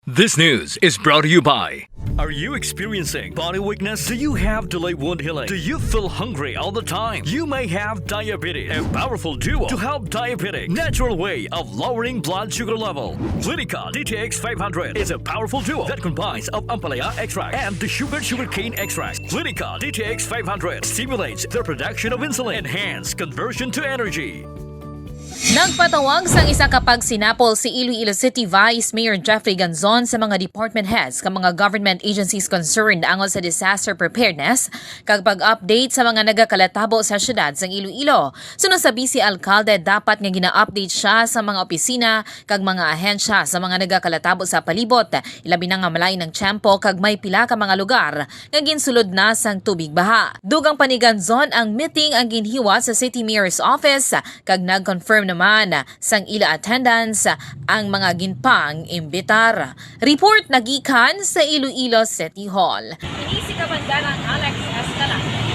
This news is brought to you by... Are you experiencing body weakness? Do you have delayed wound healing? Do you feel hungry all the time? You may have diabetes. A powerful duo to help diabetic. Natural way of lowering blood sugar level. Clinica DTX 500 is a powerful duo that combines of ampalaya extract and the sugarcane extract. Clinica DTX 500 stimulates the production of insulin, enhance conversion to energy. Nagpatawag sa isa ka Pagsinapol si Iloilo City Vice Mayor Jeffrey Ganzon sa mga department heads ka mga government agencies concerned angon sa disaster preparedness kag pag-update sa mga nagakalatabo sa syudad sang Iloilo. Sunod sa Vice Alcalde dapat nga gina-update siya sa mga opisina kag mga ahensya sa mga nagakalatabo sa palibot. Ilabi na nga malay ng tiyempo kag may pila ka mga lugar nga ginsulod na sang tubig baha. Dugang pa ni Ganzon ang meeting ang ginhiwa sa City Mayor's Office kag nag-confirm naman sang ila attendance ang mga ginpang imbitar. Report nagikan sa Iloilo City Hall. Ini si Kamandanang Alex Escala.